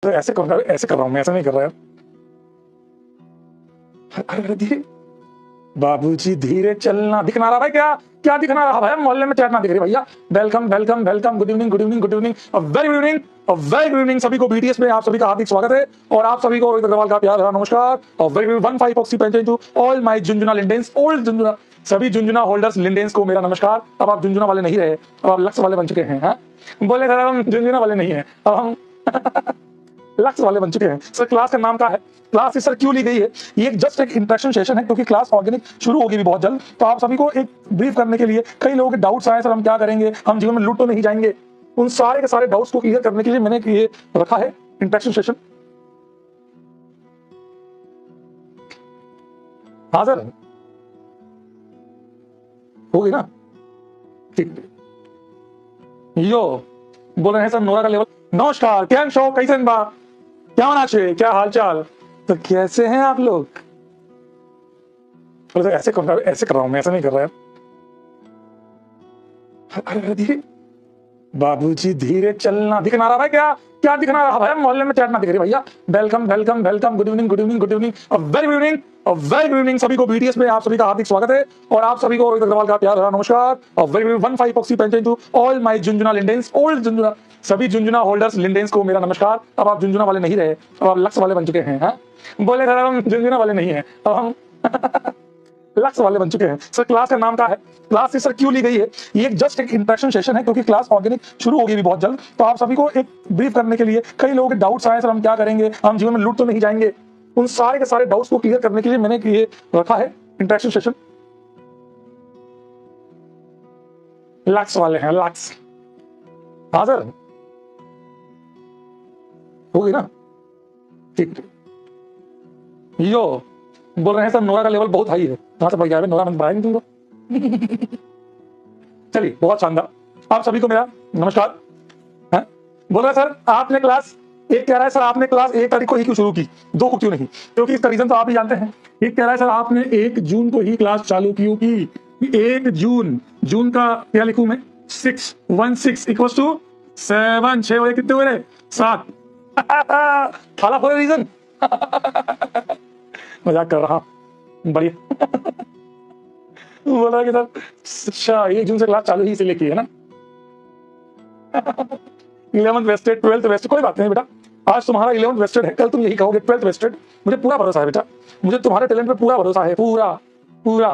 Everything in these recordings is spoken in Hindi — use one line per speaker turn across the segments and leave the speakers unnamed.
तो ऐसे कर रहा हूँ मैं, ऐसा नहीं कर रहा यार। अरे धीरे बाबूजी, धीरे चलना। दिख ना रहा भाई? क्या क्या दिख ना रहा भाई? मोहल्ले में चैट ना दिख रही भैया। Welcome welcome welcome, good evening good evening good evening, very good evening, very good evening सभी को। बीटीएस में आप सभी का हार्दिक स्वागत है और आप सभी को रोहित अग्रवाल का प्यार भरा नमस्कार और वेरी गुड 15 ऑक्सी पेंटेन टू ऑल माय झुंझुना लिंडेंस, ओल्ड झुंझुना, सभी झुंझुना होल्डर्स लिंडेंस को मेरा नमस्कार। अब आप झुंझुना वाले नहीं रहे, अब आप लक्ष्य वाले बन चुके हैं। हाँ, बोले सर हम झुंझुना वाले नहीं है, अब हम लक्ष्य वाले बन चुके हैं। सर क्लास का नाम क्या है? क्लास इस सर क्यों ली गई है? ये जस्ट एक इंट्रोडक्शन सेशन है क्योंकि क्लास ऑर्गेनिक शुरू होगी भी बहुत जल्द। तो आप सभी को एक ब्रीफ करने के लिए कई लोगों के डाउट्स आए, सर हम क्या करेंगे, हम जीवन में लूट तो नहीं जाएंगे। उन सारे के सारे डाउट्स को क्लियर करने के लिए मैंने ये रखा है इंट्रोडक्शन सेशन। हाँ सर, होगी ना? ठीक। यो बोल रहे हैं सर नोरा का लेवल। नमस्कार, क्या शो, कैसे बा, क्या होना चाहिए, क्या हालचाल, तो कैसे हैं आप लोग? ऐसे कर रहा हूँ मैं, ऐसा नहीं कर रहा यार। अरे धीरे बाबूजी, धीरे चलना। दिख ना रहा भाई? क्या क्या दिख ना रहा भाई? मोहल्ले में चैट ना दिख रही भैया। Welcome welcome welcome, good evening good evening good evening, very good evening, very good evening सभी को। बीटीएस में आप सभी का हार्दिक स्वागत है और आप सभी को रोहित अग्रवाल का प्यार भरा नमस्कार और वेरी गुड 15 ऑक्सी पेंटेन टू ऑल माय झुंझुना लिंडेंस, ओल्ड झुंझुना, सभी झुंझुना होल्डर्स लिंडेंस को मेरा नमस्कार। अब आप झुंझुना वाले नहीं रहे, अब आप लक्ष्य वाले बन चुके हैं। हाँ, बोले सर हम झुंझुना वाले नहीं है, अब हम लक्ष्य वाले बन चुके हैं। सर क्लास का नाम क्या है? क्लास इस सर क्यों ली गई है? ये जस्ट एक इंट्रोडक्शन सेशन है क्योंकि क्लास ऑर्गेनिक शुरू होगी भी बहुत जल्द। तो आप सभी को एक ब्रीफ करने के लिए कई लोगों के डाउट्स आए, सर हम क्या करेंगे, हम जीवन में लूट तो नहीं जाएंगे। उन सारे के सारे डाउट्स को क्लियर करने के लिए मैंने ये रखा है इंट्रोडक्शन सेशन। लक्ष्य वाले हैं, लक्ष्य। हाँ सर, होगी ना? ठीक। यो बोल रहे हैं सर नोरा का लेवल बहुत हाई है। कहाँ से भैया नोरा में बढ़ाया नहीं तुमको? चलिए, बहुत शानदार। आप सभी को मेरा नमस्कार। है? बोल रहे सर आपने क्लास एक कह रहा है सर आपने क्लास 1 तारीख को ही क्यों शुरू की, 2 को क्यों नहीं? क्योंकि इसका रीजन तो आप ही जानते हैं। एक कह रहा है सर आपने 1 जून को ही क्लास चालू क्यों की? 1 जून, जून का क्या लिखूं मैं? 616 इक्वल्स टू 7, 6 बजे कितने हुए रे? 7। खाला फॉर रीजन। मजाक कर रहा हूं, बढ़िया। बोल रहा है कि सर अच्छा 1 जून से क्लास चालू ही इसीलिए की है ना? 11th वेस्टेड, 12th वेस्टेड, कोई बात नहीं बेटा, आज तुम्हारा 11th वेस्टेड है, कल तुम यही कहोगे 12th वेस्टेड। मुझे पूरा भरोसा है बेटा, मुझे तुम्हारे टैलेंट पे पूरा भरोसा है, पूरा पूरा।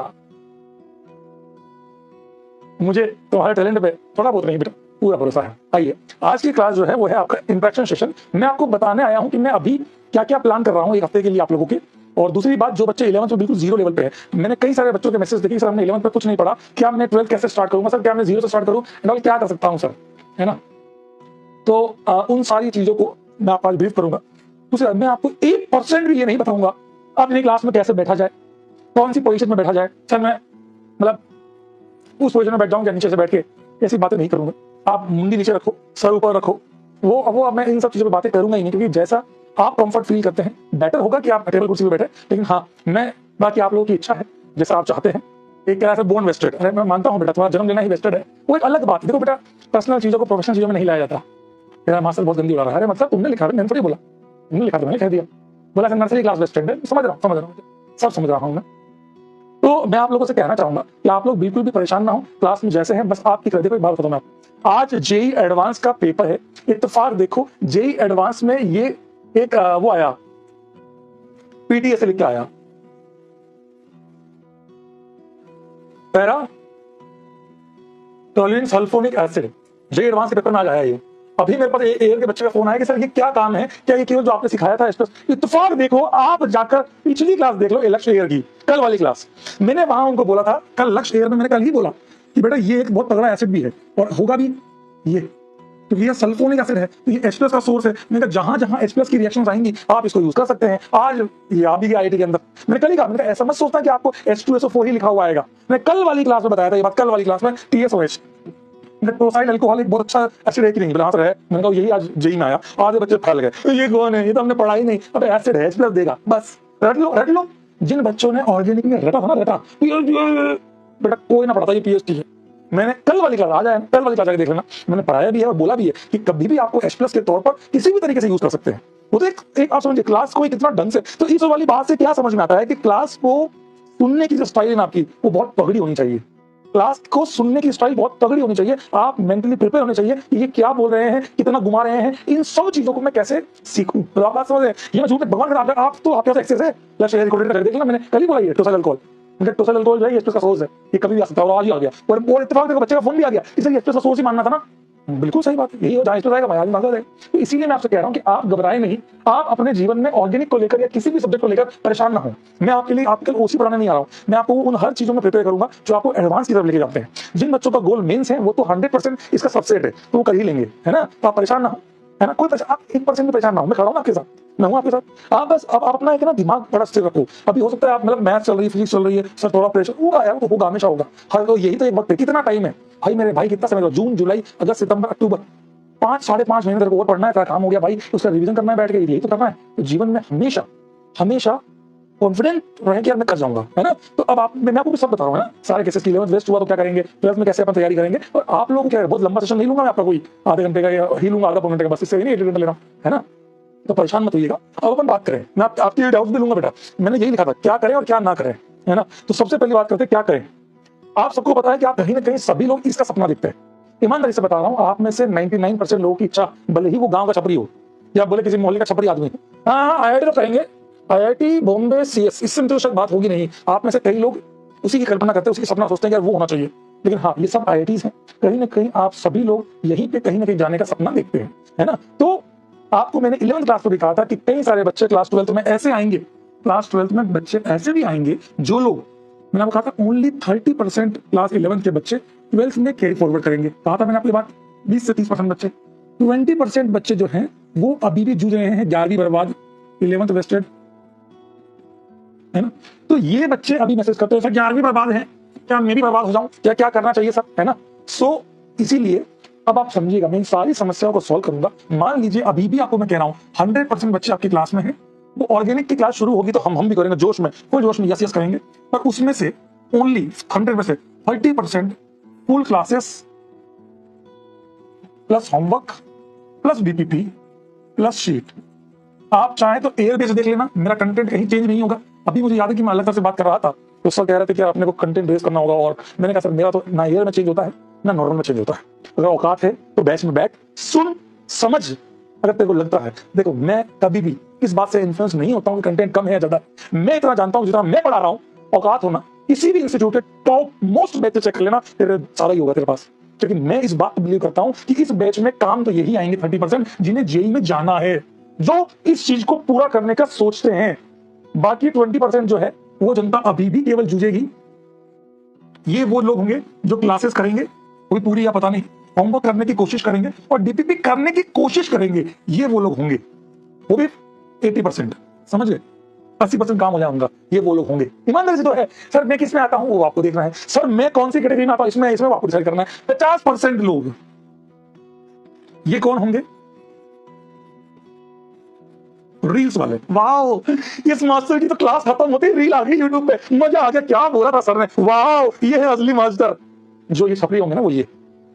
मुझे तुम्हारे टैलेंट पे थोड़ा बहुत नहीं बेटा, पूरा भरोसा है। आइए, आज की क्लास जो है वो है आपका इंट्रोडक्शन सेशन। मैं आपको बताने आया हूं कि मैं अभी क्या क्या प्लान कर रहा हूं 1 हफ्ते के लिए आप लोगों के। और दूसरी बात, जो बच्चे 11th में बिल्कुल जीरो लेवल पे है, मैंने कई सारे बच्चों के मैसेज देखे, सर हमने 11th पे कुछ नहीं पढ़ा, क्या मैं 12th कैसे स्टार्ट करूंगा सर, क्या मैं 0 से स्टार्ट करूं एंड क्या कर सकता हूं सर, है ना? तो उन सारी चीजों को मैं आपको आज ब्रीफ करूंगा। दूसरा, मैं आपको 1% भी ये नहीं बताऊंगा अपनी क्लास में कैसे बैठा जाए, कौन सी पोजीशन में बैठा जाए। सर मैं मतलब उस पोजीशन में बैठ जाऊंगा, नीचे से बैठ के ऐसी बातें नहीं करूंगा। आप मुंडी नीचे रखो, सर ऊपर रखो, वो अब मैं इन सब चीजों पर बातें करूंगा ही नहीं, क्योंकि जैसा आप कंफर्ट फील करते हैं, बेटर होगा कि आप टेबल कुर्सी पे बैठे। लेकिन हाँ, मैं बाकी आप लोगों की इच्छा है, जैसा आप चाहते हैं। एक तरह से बोर्न वेस्टेड, अरे मैं मानता हूँ बेटा तुम्हारा जन्म लेना ही वेस्टेड है, वो एक अलग बात है। देखो बेटा, पर्सनल चीजों को प्रोफेशनल चीजों में नहीं लाया जाता। मेरा मास्टर बहुत गंदी उड़ा रहा है, मतलब तुमने लिखा है, मैंने थोड़ी बोला, तुमने लिखा तो मैंने कह दिया। बोला सर नर्सरी क्लास वेस्टेड है, समझ रहा हूँ, सब समझ रहा हूँ मैं। तो मैं आप लोगों से कहना चाहूंगा कि आप लोग बिल्कुल भी परेशान ना हो, क्लास में जैसे हैं बस आपकी कर। देखो एक बात बताऊं मैं आपको, आज जेई एडवांस का पेपर है। इत्तेफाक देखो, जेई एडवांस में ये एक वो आया, पीटीए से लिख के आया, para toluene sulfonic acid. JEE advance के पेपर में आज आया ये। अभी मेरे पास एयर के बच्चे का फोन आया कि सर ये क्या काम है, क्या ये केवल जो आपने सिखाया था एक्सप्रेस। इत्तेफाक देखो, आप जाकर पिछली क्लास देख लो, लक्ष्य एयर की कल वाली क्लास। मैंने वहां उनको बोला था, कल लक्ष्य एयर में मैंने कल ही बोला कि बेटा ये एक बहुत तगड़ा एसिड भी है और होगा भी ये, तो ये सल्फोनिक एसिड है, तो ये H+ का सोर्स है। मैंने कहा जहां जहां H+ की रिएक्शंस आएंगी आप इसको यूज कर सकते हैं। आज ये आ भी गया आईटी के अंदर। मैंने कल ही कहा, मैंने कहा ऐसा मत सोचना कि आपको H2SO4 ही लिखा हुआ आएगा। मैंने कल वाली क्लास में बताया था ये बात, कल वाली क्लास में TSOH, टोसाइल अल्कोहल एक बहुत अच्छा एसिड है कि नहीं? हाँ है। मैंने कहा यही आज जेई में आया, आधे बच्चे फैल गए, तो ये कौन है, ये तो हमने पढ़ा ही नहीं। अबे एसिड है, H+ देगा, बस रट लो रट लो। जिन बच्चों ने ऑर्गेनिक में रटा था ना, रटा बेटा कोई ना पढ़ता, ये पीएचडी है। मैंने कल वाली क्लास, आ जाए कल वाली क्लास जाकर देख लेना, मैंने पढ़ाया भी है और बोला भी है कि कभी भी आपको H+ के तौर पर किसी भी तरीके से यूज कर सकते हैं। वो तो एक आप समझिए क्लास को कितना ढंग से, तो इस वाली बात से क्या समझ में आता है कि क्लास को सुनने की जो स्टाइल है ना आपकी, वो बहुत तगड़ी होनी चाहिए। क्लास को सुनने की स्टाइल बहुत तगड़ी होनी चाहिए। आप मेंटली प्रिपेयर होने चाहिए कि ये क्या बोल रहे हैं, कितना घुमा रहे हैं, इन सब चीजों को मैं कैसे सीखूं। तो आप बात समझ रहे हैं, ये मैं झूठ भगवान का आप तो आपके पास एक्सेस है। लेट्स शेयर रिकॉर्डेड करके देखना, मैंने कल ही बोला ये टोसल अल्कोहल, टोसल अल्कोहल जो है एक्सप्रेस का सोर्स है, ये कभी भी आ सकता है और आज ही आ गया। और इत्तेफाक देखो बच्चे का फोन भी आ गया, इसलिए एक्सप्रेस का सोर्स ही मानना था ना। बिल्कुल सही बात है, यही हो, जहां एक्सप्रेस आएगा वहां मांगा जाएगा। तो इसीलिए मैं आपसे कह रहा हूं कि आप घबराएं नहीं, आप अपने जीवन में ऑर्गेनिक को लेकर या किसी भी सब्जेक्ट को लेकर परेशान ना हो। मैं आपके लिए आपके ओसी पढ़ाने नहीं आ रहा हूं, मैं आपको उन हर चीजों में प्रिपेयर करूंगा जो आपको एडवांस की तरफ लेके जाते हैं। जिन बच्चों का गोल मेंस है वो तो 100% इसका सबसेट है, तो वो कर ही लेंगे, है ना। तो आप परेशान ना हो, है ना, कोई आप 1% भी परेशान ना हो, मैं खड़ा हूं आपके साथ, मैं हूं आपके साथ। आप बस आप अपना एक ना दिमाग बड़ा स्थिर रखो। अभी हो सकता है आप मतलब मैथ चल रही है, फिजिक्स चल रही है, सर थोड़ा प्रेशर होगा यार, तो होगा, हमेशा होगा। हर तो यही तो एक वक्त है, कितना टाइम है भाई मेरे भाई, कितना समय, जून जुलाई अगस्त सितंबर अक्टूबर, 5-5.5 महीने तेरे को और पढ़ना है, तेरा काम हो गया भाई, उसका रिवीजन करना है बैठ के, यही तो करना है। तो जीवन में हमेशा हमेशा कॉन्फिडेंट रहे कि यार मैं कर जाऊंगा, है ना। तो अब आप मैं आपको भी सब बता रहा हूँ ना, सारे केसेस की 11th वेस्ट हुआ तो क्या करेंगे, 12th में कैसे अपन तैयारी करेंगे। और आप लोग क्या है, बहुत लंबा सेशन नहीं लूंगा मैं आपका, कोई आधे घंटे का या ही लूंगा, आधा पौने घंटे का, बस इससे नहीं 1 घंटा ले रहा हूँ, है ना। तो परेशान मत होइएगा। अब अपन बात करें, मैं आपके डाउट भी लूंगा बेटा, मैंने यही लिखा था क्या करें और क्या ना करें, है ना। तो सबसे पहली बात करते हैं क्या करें। आप सबको पता है कि आप कहीं ना कहीं सभी लोग इसका सपना देखते हैं। ईमानदारी से बता रहा हूँ, आप में से 99% लोगों की इच्छा, भले ही वो गांव का छपरी हो या बोले किसी मोहल्ले का छपरी आदमी, हाँ IIT तो करेंगे, IIT बॉम्बे CS, इससे तो शायद बात होगी नहीं। आप में से कई लोग उसी की कल्पना करते हैं, उसी की सपना सोचते हैं कि यार वो होना चाहिए। लेकिन हाँ, ये सब IITs हैं, कहीं ना कहीं आप सभी लोग यहीं पे कहीं ना कहीं जाने का सपना देखते हैं, है ना। तो आपको मैंने 11th क्लास में भी कहा था कि कई सारे बच्चे क्लास 12th में ऐसे आएंगे, क्लास 12th में बच्चे ऐसे भी आएंगे जो लोग, मैंने आपको कहा था ओनली 30% क्लास 11th के बच्चे 12th में कैरी फॉरवर्ड करेंगे। कहा था मैंने आपकी बात, 20 से 30% बच्चे, 20% बच्चे जो हैं वो अभी भी जूझ रहे हैं, 11वीं बर्बाद, 11th वेस्टेड, है ना। तो ये बच्चे अभी मैसेज करते हैं सर 11वीं बर्बाद है, क्या मैं भी बर्बाद हो जाऊं, क्या करना चाहिए सर, है ना। सो इसीलिए अब आप समझिएगा, मैं इन सारी समस्याओं को सॉल्व करूंगा। मान लीजिए अभी भी आपको मैं कह रहा हूं 100% बच्चे आपकी क्लास में हैं, वो ऑर्गेनिक की क्लास शुरू होगी तो हम भी करेंगे जोश में, फुल जोश में, यस करेंगे। पर उसमें से ओनली 100 में से 30% full classes plus homework plus BPP plus sheet. आप चाहे तो एयर बेस देख लेना, मेरा कंटेंट कहीं चेंज नहीं होगा। अभी मुझे याद है कि मैं अलग से बात कर रहा था, तो सर कह रहे थे कि अपने को कंटेंट बेस करना होगा, और मैंने कहा सर मेरा तो ना एयर में चेंज होता है ना नॉर्मल में चेंज होता है। अगर औकात है तो बैच में बैठ, सुन, समझ। अगर तेरे को लगता है, देखो मैं कभी भी इस बात से इन्फ्लुएंस नहीं होता हूँ कि कंटेंट कम है या ज्यादा, मैं इतना जानता हूँ जितना मैं पढ़ा रहा हूँ। औकात होना, किसी भी इंस्टीट्यूट के टॉप मोस्ट बैच चेक कर लेना, तेरे सारा ही होगा तेरे पास। क्योंकि मैं इस बात बिलीव करता हूँ कि इस बैच में काम तो यही आएंगे 30% जिन्हें जेई में जाना है, जो इस चीज को पूरा करने का सोचते हैं। बाकी 20% जो है वो जनता अभी भी केवल जूझेगी। ये वो लोग होंगे जो क्लासेस करेंगे, कोई पूरी या पता नहीं, होमवर्क करने की कोशिश करेंगे और DPP करने की कोशिश करेंगे, ये वो लोग होंगे। वो भी 80%, समझ गए, 80% काम हो जाए उनका, ये वो लोग होंगे। ईमानदारी से तो है सर, मैं किस में आता हूं वो आपको देखना है, सर मैं कौन सी कैटेगरी में आता हूं इसमें आपको डिसाइड करना है। 50% लोग ये कौन होंगे, रील्स वाले। वाओ, इस मास्टर की तो क्लास खत्म होती है रील आ गई यूट्यूब पे, मजा आ गया, क्या बोला था सर ने, वाओ ये है असली मास्टर। जो ये छपरी होंगे ना वो ये,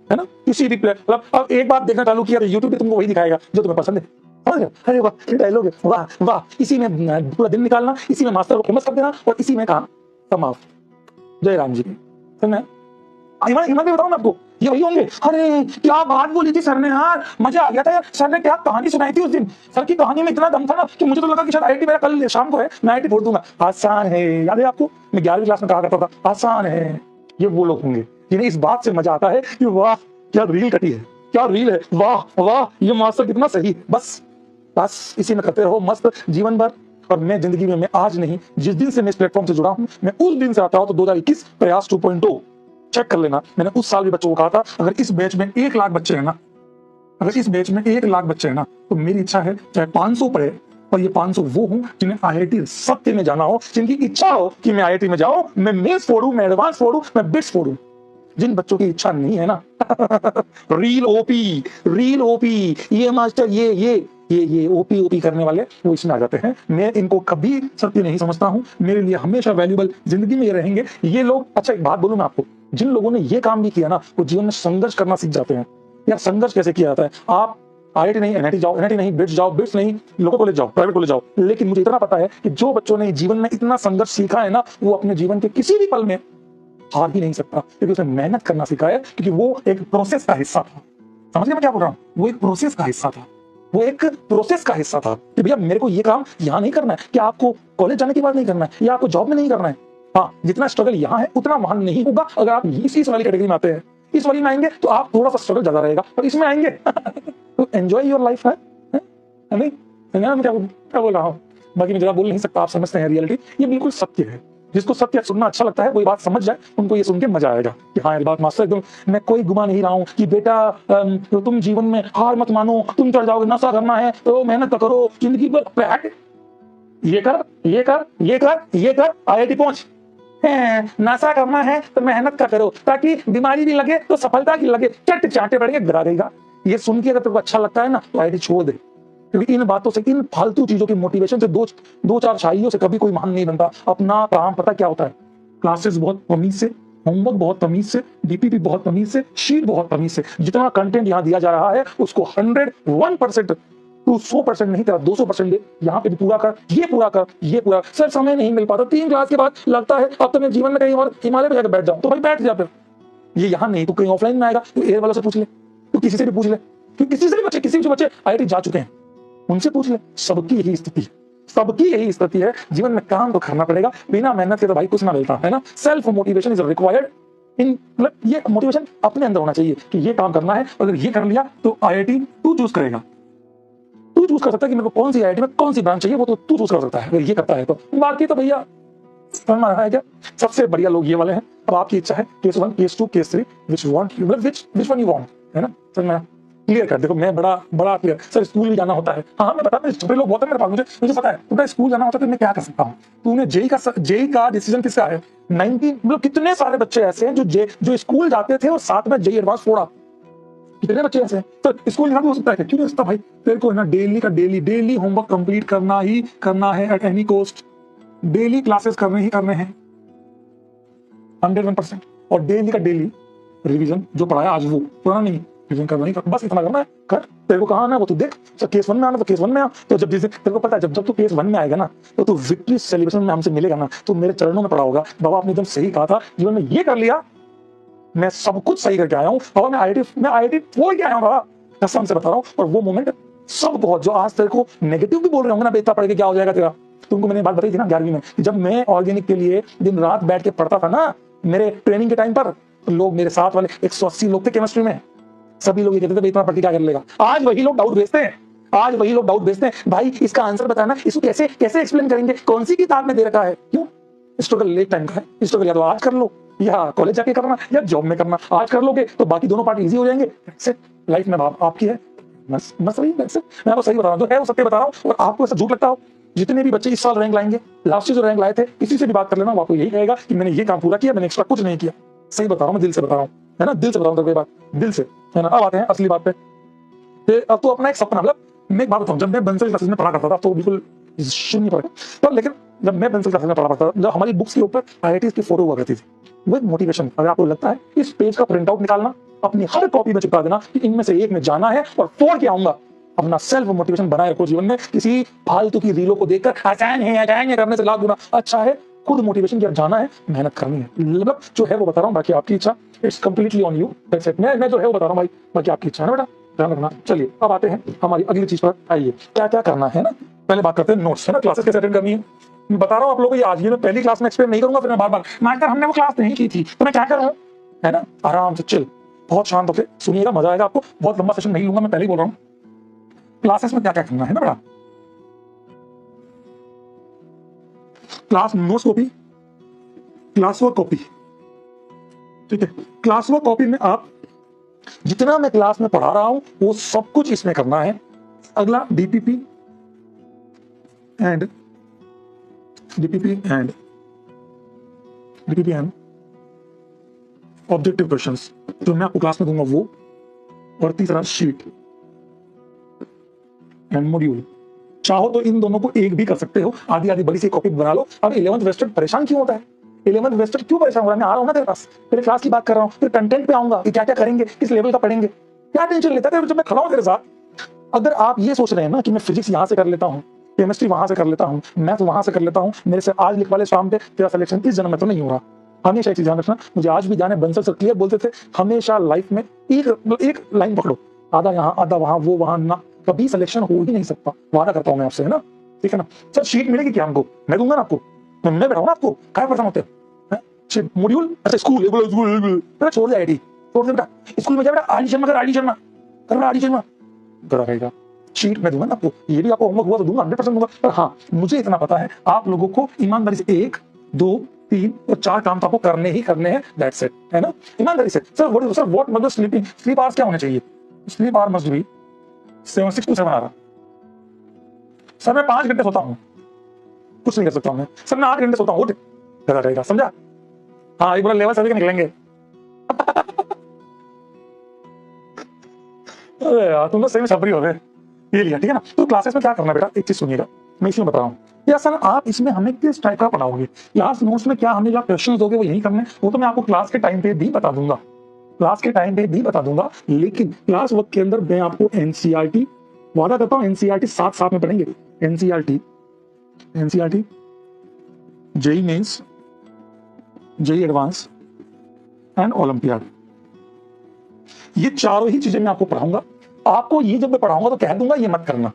है ना, इसी भी मतलब अब एक बात देखना चालू किया तो यूट्यूब पे तुमको वही दिखाएगा जो तुम्हें पसंद है। समझ गए, अरे वाह ये डायलॉग है, वाह वाह, इसी में पूरा दिन निकालना, इसी में मास्टर को फेमस कर देना और इसी में काम समाप्त। जय राम जी की। समझ में ईमान भी बताऊं मैं आपको, ये वही होंगे। अरे क्या बात बोली थी सर ने यार, मजा आ गया था यार, सर ने क्या कहानी सुनाई थी उस दिन, सर की कहानी में इतना दम था ना कि मुझे तो लगा कि शायद IIT मेरा कल शाम को है, मैं IIT फोड़ दूंगा। आसान है, याद है आपको, मैं 11वीं क्लास में कहा करता था आसान है। ये वो लोग होंगे जिन्हें इस बात से मजा आता है कि वाह क्या रील कटी है, क्या रील है, वाह वाह ये मास्टर कितना सही। बस बस इसी में करते रहो मस्त जीवन भर। और मैं जिंदगी में, मैं आज नहीं, जिस दिन से मैं इस प्लेटफॉर्म से जुड़ा हूं, मैं उस दिन से आता हूं। तो 2021 प्रयास 2.0 चेक कर लेना, मैंने उस साल भी बच्चों को कहा था अगर इस बैच में 1 लाख बच्चे हैं ना, अगर इस बैच में 1 लाख बच्चे हैं ना, तो मेरी इच्छा है चाहे 500 पढ़े, और ये 500 वो हूं जिन्हें IIT सत्य में जाना हो, जिनकी इच्छा हो कि मैं IIT में जाऊं, मैं मेंस फोड़ूं, मैं एडवांस फोड़ूं, मैं बिट्स फोड़ूं। जिन बच्चों की इच्छा नहीं है ना रील ओपी ये मास्टर ये ओपी करने वाले वो इसमें आ जाते हैं। मैं इनको कभी सत्य नहीं समझता हूं, मेरे लिए हमेशा वैल्यूएबल जिंदगी में ये रहेंगे ये लोग। अच्छा एक बात बोलूं मैं आपको, जिन लोगों ने ये काम भी किया ना, वो जीवन में संघर्ष करना सीख जाते हैं। यार संघर्ष कैसे किया जाता है, आप आईआईटी नहीं एनआईटी जाओ, एनआईटी नहीं बिट्स जाओ, बिट्स नहीं लोकल कॉलेज जाओ, प्राइवेट कॉलेज जाओ, लेकिन मुझे इतना पता है कि जो बच्चों ने जीवन में इतना संघर्ष सीखा है ना, वो अपने जीवन के किसी भी पल में हार ही नहीं सकता, क्योंकि उसने मेहनत करना सीखा है, क्योंकि वो एक प्रोसेस का हिस्सा था। समझ गए मैं क्या बोल रहा हूँ? वो एक प्रोसेस का हिस्सा था, वो एक प्रोसेस का हिस्सा था कि भैया मेरे को ये काम यहाँ नहीं करना है, कि आपको कॉलेज जाने के बाद नहीं करना है या आपको जॉब में नहीं करना है। हाँ, जितना स्ट्रगल यहाँ है उतना वहां नहीं होगा अगर आप इस वाली कैटेगरी में आते हैं। इस वाली में आएंगे तो आप थोड़ा सा स्ट्रगल ज्यादा रहेगा, और इसमें आएंगे तो एंजॉय योर लाइफ है नहीं? मैं क्या बोल रहा हूँ? बाकी मैं जरा बोल नहीं सकता, आप समझते हैं रियलिटी, ये बिल्कुल सत्य है। जिसको सत्य सुनना अच्छा लगता है, कोई बात समझ जाए, उनको ये सुन के मजा आएगा कि हाँ यार बात मास्टर एकदम, मैं कोई गुमा नहीं रहा हूँ कि बेटा तो तुम जीवन में हार मत मानो, तुम चढ़ जाओगे, नशा करना है तो मेहनत करो, जिंदगी भर ये कर ये कर ये कर ये कर, आईआईटी पहुंच, नशा करना है तो मेहनत का करो, ताकि बीमारी भी लगे तो सफलता की लगे, चट चाटे पड़ेंगे, गिरा देगा। ये सुन के अगर तेरे को अच्छा लगता है ना, तो आईआईटी छोड़ दे, क्योंकि इन बातों से, इन फालतू चीजों की मोटिवेशन से, दो चार शायरियों से कभी कोई महान नहीं बनता। अपना काम पता क्या होता है? क्लासेस बहुत तमीज से, होमवर्क बहुत तमीज से, डीपीपी बहुत तमीज से, शीट बहुत तमीज से, जितना कंटेंट यहाँ दिया जा रहा है उसको 101% तू 100% नहीं, तेरा 200% दे, यहाँ पे भी पूरा कर, ये पूरा कर, ये पूरा। सर समय नहीं मिल पाता, 3 क्लास के बाद लगता है अब तो मैं जीवन में कहीं और हिमालय पे जाकर बैठ जाऊं, तो भाई बैठ जा फिर। ये यहाँ नहीं, तू कहीं ऑफलाइन में आएगा, तू एयर वालों से पूछ ले, तू किसी से भी पूछ ले, क्योंकि किसी भी बच्चे आईआईटी जा चुके हैं, उनसे पूछ ले, सबकी यही स्थिति है, सबकी यही स्थिति है। जीवन में काम तो करना पड़ेगा, बिना मेहनत के तो भाई कुछ ना मिलता है ना। Self motivation is required in, मतलब ये मोटिवेशन अपने अंदर होना चाहिए कि ये काम करना है, अगर ये कर लिया तो आईआईटी तू चूज करेगा, तू चूज कर सकता है कि मेरे को कौन सी आईआईटी में कौन सी ब्रांच चाहिए, वो तो तू चूज कर सकता है अगर ये करता है तो। बाकी तो भैया समझ में आ रहा है क्या? सबसे बढ़िया लोग ये वाले हैं। अब आपकी इच्छा है केस 1 केस 2 केस 3 विच वांट, मतलब विच वन यू वांट, है ना? समझ में क्लियर कर। देखो मैं बड़ा क्लियर, सर स्कूल भी जाना होता है, हाँ मैं बता, छोटे लोग बहुत है मेरे पास, मुझे पता है, तुम्हें स्कूल जाना होता है तो मैं क्या कर सकता हूँ। तूने जेई का डिसीजन किसका है? 90, मतलब कितने सारे बच्चे ऐसे हैं जो स्कूल जाते थे और साथ में जेई एडवांस फोड़ा, कितने बच्चे ऐसे हैं? तो स्कूल यहाँ भी हो सकता है, क्यों नहीं हो सकता भाई? तेरे को है ना डेली होमवर्क कंप्लीट करना ही करना है at any cost, daily classes करने ही करने हैं 101%, और डेली का डेली रिवीजन, जो पढ़ाया आज वो पुराना नहीं, रिवीजन करना ही कर, बस इतना करना है, कर। तेरे को कहाँ आना है वो तू देख, केस 1 में आना तो केस 1 में आ। तो जब तेरे को पता है जब तू केस 1 में आएगा ना, तो तू विक्ट्री सेलिब्रेशन में हमसे मिलेगा ना, तो मेरे चरणों में पड़ा होगा, बाबा आपने एकदम सही कहा था, जीवन में ये कर लिया, मैं सब कुछ सही करके आया हूँ, और मैं आईआईटी फोड़ के आया हूँ बाबा, कसम से बता रहा हूँ। और वो मोमेंट सब बहुत, जो आज तेरे को नेगेटिव भी बोल रहे होंगे ना, बेटा पढ़ के क्या हो जाएगा तेरा, तुमको मैंने बात बताई थी ना 11वीं में, जब मैं ऑर्गेनिक के लिए दिन रात बैठ के पढ़ता था ना मेरे ट्रेनिंग के टाइम पर, तो लोग मेरे साथ वाले 180 लोग थे केमिस्ट्री में, सभी लोग ये कहते थे इतना पढ़ के क्या कर लेगा। आज वही लोग डाउट भेजते हैं, भाई इसका आंसर बताना, इसको कैसे एक्सप्लेन करेंगे, कौन सी किताब में दे रखा है। क्यों? स्ट्रगल लेट टाइम का है, स्ट्रगल या तो आज कर लो या कॉलेज जाके करना या जॉब में करना। आज कर लोगे तो बाकी दोनों पार्ट इजी हो जाएंगे, लाइफ में आपकी है। बस वही मैं आपको सही बता रहा हूँ, जो है वो सत्य बता रहा हूँ। और आपको ऐसा झूठ लगता हो, जितने भी बच्चे इस साल रैंक लाएंगे, लास्ट ईयर जो रैंक लाए थे, किसी से भी बात कर लेना, वो आपको यही कहेगा कि मैंने ये काम पूरा किया, मैंने एक्स्ट्रा कुछ नहीं किया। सही बता रहा हूँ, मैं दिल से बता रहा हूँ, है ना, दिल से बता रहा हूँ, बात दिल से, है ना। अब आते हैं असली बात पे। अब तो अपना एक सपना, मतलब मैं एक बात बताऊँ, जब मैं बंसल क्लासेस में पढ़ा करता था तो बिल्कुल शून्य पढ़ा, पर लेकिन जब मैं बंसल क्लासेस में पढ़ा करता था, जब हमारी बुक्स के ऊपर आईआईटी की फोटो हुआ करती थी, वो एक मोटिवेशन। अगर आपको लगता है इस पेज का प्रिंट आउट निकालना, अपनी हर कॉपी में चिपका देना कि इनमें से एक में जाना है और फोड़ के आऊंगा, अपना सेल्फ मोटिवेशन बनाए रखो जीवन में। किसी फालतू की रीलों को देखकर आसान है करने से लाख गुना अच्छा है खुद मोटिवेशन की, अब जाना है, मेहनत करनी है, मतलब जो है वो बता रहा हूँ, बाकी आपकी इच्छा, it's completely on you, that's it. मैं जो है वो बता रहा हूँ भाई, बाकी आपकी इच्छा है ना बेटा, ध्यान रखना। चलिए अब आते हैं हमारी अगली चीज पर, आइए क्या क्या करना है ना। पहले बात करते हैं नोट्स, है ना, क्लासेस कैसे अटेंड करनी है। मैं बता रहा हूँ आप लोगों को, आज ये मैं पहली क्लास में एक्सप्लेन नहीं करूंगा, फिर मैं बार मास्टर हमने वो क्लास नहीं की थी तो मैं क्या करूँ, है ना। आराम से चिल, बहुत शांत होकर सुनिएगा, मजा आएगा आपको। बहुत लंबा सेशन नहीं लूंगा, मैं पहले ही बोल रहा हूँ। क्लासेस में क्या क्या करना है ना बेटा, class notes copy, class work copy, ठीक है। क्लास वर्क कॉपी में आप जितना मैं क्लास में पढ़ा रहा हूं वो सब कुछ इसमें करना है। अगला डीपीपी एंड ऑब्जेक्टिव क्वेश्चंस जो मैं आपको क्लास में दूंगा वो, और तीसरा शीट एंड मॉड्यूल। चाहो तो इन दोनों को एक भी कर सकते हो, आधी आधी बड़ी सी कॉपी बना लो। अब 11th वेस्टर्न परेशान क्यों होता है? 11th वेस्टर्न क्यों परेशान हो रहा है? मैं आ रहा हूं ना तेरे पास, तेरे क्लास की बात कर रहा हूं, फिर कंटेंट पे आऊंगा कि क्या क्या करेंगे, किस लेवल का पढ़ेंगे। क्या टेंशन लेता है जब मैं खड़ा हूं तेरे साथ? अगर आप ये सोच रहे हैं ना कि मैं फिजिक्स यहाँ से कर लेता हूँ, केमिस्ट्री वहां से कर लेता हूँ, मैथ वहां से कर लेता हूँ, मेरे से आज लिख वाले शाम पे तेरा सिलेक्शन इस जन्म में तो नहीं हो रहा। हमेशा एक चीज ध्यान रखना, मुझे आज भी ध्यान है, बंसल सर क्लियर बोलते थे, हमेशा लाइफ में एक लाइन पकड़ो, आधा यहाँ आधा वहां, वो वहां ना, कभी सिलेक्शन हो ही नहीं सकता। वादा करता हूँ मैं आपसे, है ना, ठीक है ना। सर शीट मिलेगी क्या हमको? मैं दूंगा ना आपको, मैं बैठा ना आपको, क्या परेशान होते हैं? मॉड्यूल, अच्छा स्कूल छोड़ दे, आईटी छोड़ दे बेटा, स्कूल में जा बेटा, आर डी शर्मा कर, आर डी शर्मा कर, आर डी शर्मा करा रहेगा। शीट में दूंगा ना आपको, ये भी आपको होमवर्क हुआ तो दूंगा, 100% दूंगा। पर हाँ, मुझे इतना पता है आप लोगों को ईमानदारी से 1, 2, 3 और 4 काम तो आपको करने ही करने हैं, दैट्स इट, है ना, ईमानदारी से। सर व्हाट मतलब स्लीपिंग, स्लीप आवर्स क्या होने चाहिए? Sleep hour must be 6 to 7 hour. Sir मैं 5 घंटे सोता हूँ, कुछ नहीं कर सकता हूँ मैं। सर मैं 8 घंटे सोता हूँ, करा रहेगा, समझा? हाँ, एक बार लेवल सभी के निकलेंगे। अरे यार तुम तो सही में छपरी हो गए। ये लिया, ठीक है ना। तो क्लासेस में क्या करना बेटा, एक चीज सुनिएगा, मैं इसमें बता रहा हूँ। या सर आप इसमें हमें किस टाइप का पढ़ाओगे, क्लास नोट्स में क्या हमें जो क्वेश्चन दोगे वो यही करने, वो तो मैं आपको क्लास के टाइम पे भी बता दूंगा, क्लास के टाइम पे भी बता दूंगा। लेकिन क्लास वर्क के अंदर मैं आपको एनसीईआरटी, वादा करता हूँ एनसीईआरटी साथ साथ में पढ़ेंगे। NCERT, JEE mains, JEE advance and olympiad, ये चारों ही चीजें मैं आपको पढ़ाऊंगा। आपको ये जब मैं पढ़ाऊंगा तो कह दूंगा ये मत करना,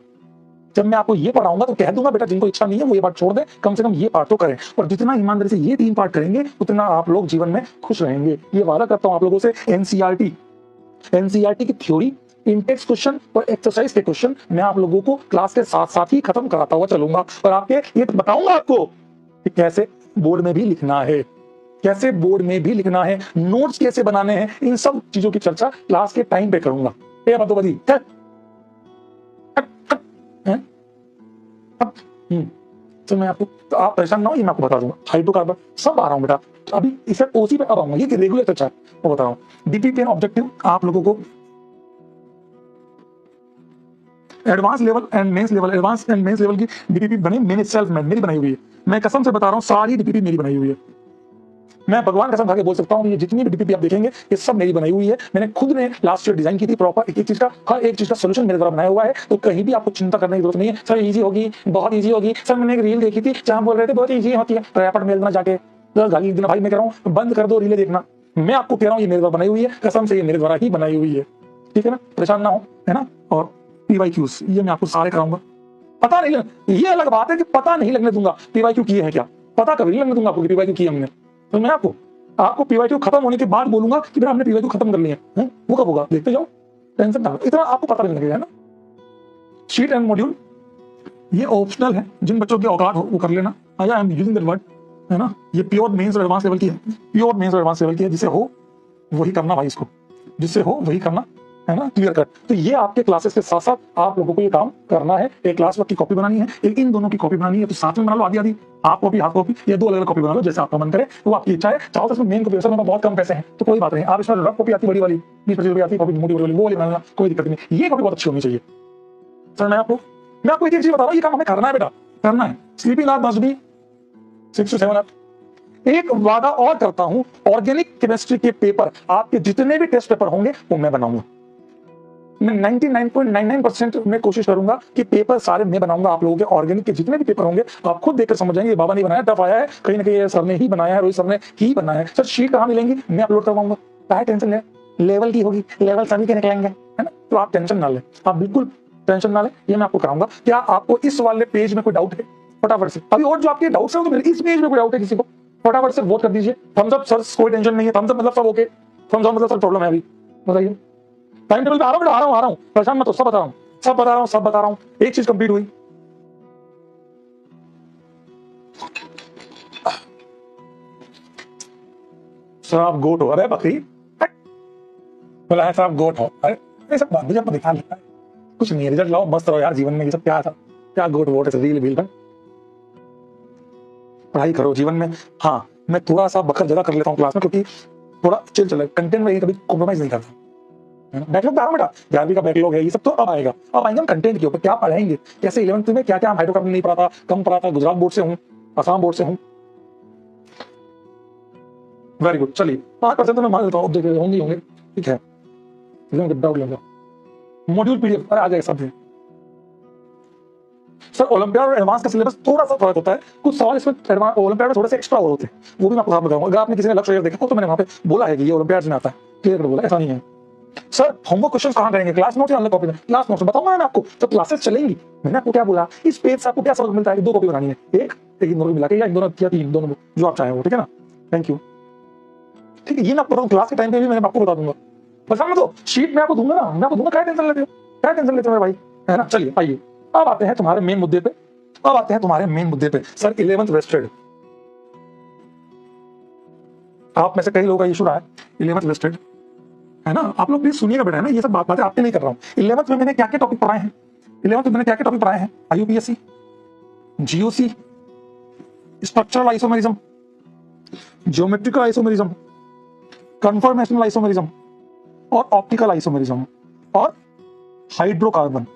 जब मैं आपको ये पढ़ाऊंगा तो कह दूंगा बेटा जिनको इच्छा नहीं है वो ये पार्ट छोड़ दें, कम से कम ये पार्ट तो करें। और जितना ईमानदारी से ये 3 पार्ट करेंगे उतना आप लोग जीवन में खुश रहेंगे, ये वादा करता हूं आप लोगों से। एनसीईआरटी की थ्योरी, इंटेक्स क्वेश्चन और एक्सरसाइज के क्वेश्चन मैं आप लोगों को क्लास के साथ साथ ही खत्म कराता हुआ चलूंगा, और आपके ये बताऊंगा आपको कि कैसे बोर्ड में भी लिखना है, कैसे बोर्ड में भी लिखना है, नोट्स कैसे बनाने हैं, इन सब चीजों की चर्चा क्लास के टाइम पे करूंगा। तो मैं आपको, तो आप परेशान ना हो, ये मैं आपको बता दूंगा। हाइड्रोकार्बन सब आ रहा हूं बेटा, अभी इसे ओसी पे अब आऊंगा, ये रेगुलर चर्चा है वो बता रहा हूँ। डीपीपी ऑब्जेक्टिव आप लोगों को advance level and mains level, advance and mains level की डीपीपी बनी मैंने सेल्फ मेरी बनाई हुई है, मैं कसम से बता रहा हूँ, सारी डीपीपी मेरी बनाई हुई है। मैं भगवान कसम खा के बोल सकता हूँ, ये जितनी भी डीपीपी आप देखेंगे ये सब मेरी बनाई हुई है। मैंने खुद ने लास्ट ईयर डिजाइन की थी प्रॉपर, एक चीज का, हर एक चीज का सोल्यूशन मेरे द्वारा बनाया हुआ है। तो कहीं भी आपको चिंता करने की जरूरत नहीं है सर इजी होगी, बहुत इजी होगी। सर मैंने एक रील देखी थी जहां बोल रहे थे बहुत इजी होती है, रैपट मेल देना जाके गाली देना। भाई मैं कह रहा हूँ बंद कर दो रीले देखना, मैं आपको कह रहा हूँ ये मेरे द्वारा बनाई हुई है, कसम से ये मेरे द्वारा ही बनाई हुई है, ठीक है ना, परेशान ना हो, है ना। और पीवाईक्यूज ये मैं आपको सारे कराऊंगा, पता नहीं, ये अलग बात है कि पता नहीं लगने दूंगा पीवाईक्यू किए हैं क्या, पता कभी नहीं लगने दूंगा आपको पीवाईक्यू किए हमने। तो मैं आपको पीवाईक्यू खत्म होने के बाद बोलूंगा कि बेटा हमने पीवाईक्यू खत्म कर लिया है, वो कब होगा देखते जाओ, टेंशन ना लो, इतना आपको पता नहीं लगेगा, है ना। शीट एंड मॉड्यूल ये ऑप्शनल है, जिन बच्चों की औकात हो वो कर लेना, I am using that word, है ना। ये प्योर मेंस और एडवांस लेवल की है, प्योर मेंस और एडवांस लेवल की है, जिसे हो वही करना भाई, इसको जिससे हो वही करना, है ना, क्लियर कट। तो ये आपके क्लासेस के साथ साथ आप लोगों को ये काम करना है, एक क्लास वर्क की कॉपी बनानी है, एक इन दोनों की कॉपी बनानी है, तो साथ में बना लो, आधी आधी, आप कॉपी हाथ कॉपी, या 2 अलग अलग कॉपी बना लो, जैसे आपका मन करे, वो आपकी इच्छा है। चाहो तो इसमें मेन कॉपी, सर बहुत कम पैसे हैं तो कोई बात नहीं, आप इसमें रफ कॉपी आती बड़ी वाली 20-25 आती कॉपी, मोटी वाली वो वाली बनाना, कोई दिक्कत नहीं, ये कॉपी बहुत अच्छी होनी चाहिए। सर मैं आपको एक चीज बता रहा हूँ, ये काम हमें करना है बेटा, करना है। Sleeping hour must be 6 to 7 hour. एक वादा और करता हूं, ऑर्गेनिक केमिस्ट्री के पेपर आपके जितने भी टेस्ट पेपर होंगे वो मैं बनाऊंगा, मैं 99.99% में कोशिश करूंगा कि पेपर सारे मैं बनाऊंगा। आप लोगों के ऑर्गेनिक के जितने भी पेपर होंगे आप खुद देखकर समझ जाएंगे, बाबा नहीं बनाया, टफ आया है, कहीं ना कहीं सर ने ही बनाया है, रोहित सर ने ही बनाया है। सर शीट कहाँ मिलेंगी, मैं अपलोड करवाऊंगा, क्या टेंशन ले, लेवल की होगी, लेवल सभी के निकलेंगे, है ना। तो आप टेंशन ना ले, आप बिल्कुल टेंशन ना ले, ये मैं आपको कराऊंगा। क्या आपको इस वाले पेज में कोई डाउट है? फटाफट से अभी, और जो आपके डाउट्स हैं तो इस पेज में कोई डाउट है किसी को, फटाफट से वोट कर दीजिए। थम्स अप सर, कोई टेंशन नहीं है, थम्स अप मतलब सब ओके, थम्स डाउन मतलब सर प्रॉब्लम है अभी, बताइए। टाइम टेबल पे आ रहा हूँ, परेशान मत हो, सब बता रहा हूँ, एक चीज कंप्लीट हुई। सर आप गोट हो, अरे बकरी बोला है सर आप गोट हो, अरे ये सब बात मुझे आपको दिखा लेता है, कुछ नहीं, रिजल्ट लाओ, मस्त रहो यार जीवन में, ये सब क्या था, क्या गोट वोट है, रील वील पर पढ़ाई करो जीवन में। हाँ मैं थोड़ा सा बकर ज्यादा कर लेता हूँ क्लास में, क्योंकि थोड़ा चिल चल, कंटेंट में कभी कॉम्प्रोमाइज नहीं करता। बैकलॉग आ बेटा, 11वीं का बैकलॉग है, ये सब तो अब आएगा, अब आएंगे हम कंटेंट के ऊपर, क्या पढ़ाएंगे, कैसे 11th में क्या क्या हम हाइड्रोकार्बन नहीं पढ़ा था, कम पढ़ा था, गुजरात बोर्ड से हूँ, असम बोर्ड से हूँ। वेरी गुड, चलिए 5% तो मैं मान लेता हूँ, होंगे, ठीक है, डाउट लेंगे। मॉड्यूल पीडीएफ, अरे आ जाएगा सब, सर ओलंपियाड और एडवांस का सिलेबस थोड़ा सा फर्क होता है, कुछ सवाल इसमें ओलंपियाड में थोड़े से एक्स्ट्रा और होते हैं, वो भी मैं आपको साथ बताऊंगा। अगर आपने किसी ने लक्ष्य देखा हो तो मैंने वहां पे बोला है कि ये ओलंपियाड में आता है, क्लियर कर बोला, ऐसा नहीं है। सर होमवर्क क्वेश्चन कहाँ करेंगे, क्लास नोट या ऑनलाइन कॉपी में? क्लास नोट बताऊंगा मैंने आपको, जब क्लासेस चलेंगी। मैंने आपको क्या बोला, इस पेज से आपको क्या सबक मिलता है, 2 कॉपी बनानी है, एक इन दोनों मिला के या इन दोनों या 3, दोनों जो आप चाहें वो, ठीक है ना। Thank you. ठीक है, ये मैं आपको क्लास के टाइम पे भी मैं आपको बता दूंगा। बस मैं तो शीट में आपको दूंगा ना, मैं आपको दूंगा, क्या टेंशन लेते हो, क्या टेंशन लेते हो मेरे भाई, है ना। चलिए आइए अब आते हैं तुम्हारे मेन मुद्दे पे, अब आते हैं तुम्हारे मेन मुद्दे पे। सर 11th वेस्टेड, आप में से कई लोगों का इशू रहा है 11th वेस्टेड, है ना। आप लोग प्लीज सुनिएगा बेटा, है ना, ये सब बातें आपके नहीं कर रहा हूँ। 11th में मैंने क्या क्या टॉपिक पढ़ाए हैं, 11th में मैंने क्या क्या टॉपिक पढ़ाए हैं, आईयूपीएससी, GOC, structural isomerism, geometrical isomerism, conformational isomerism और ऑप्टिकल आइसोमेरिज्म और हाइड्रोकार्बन।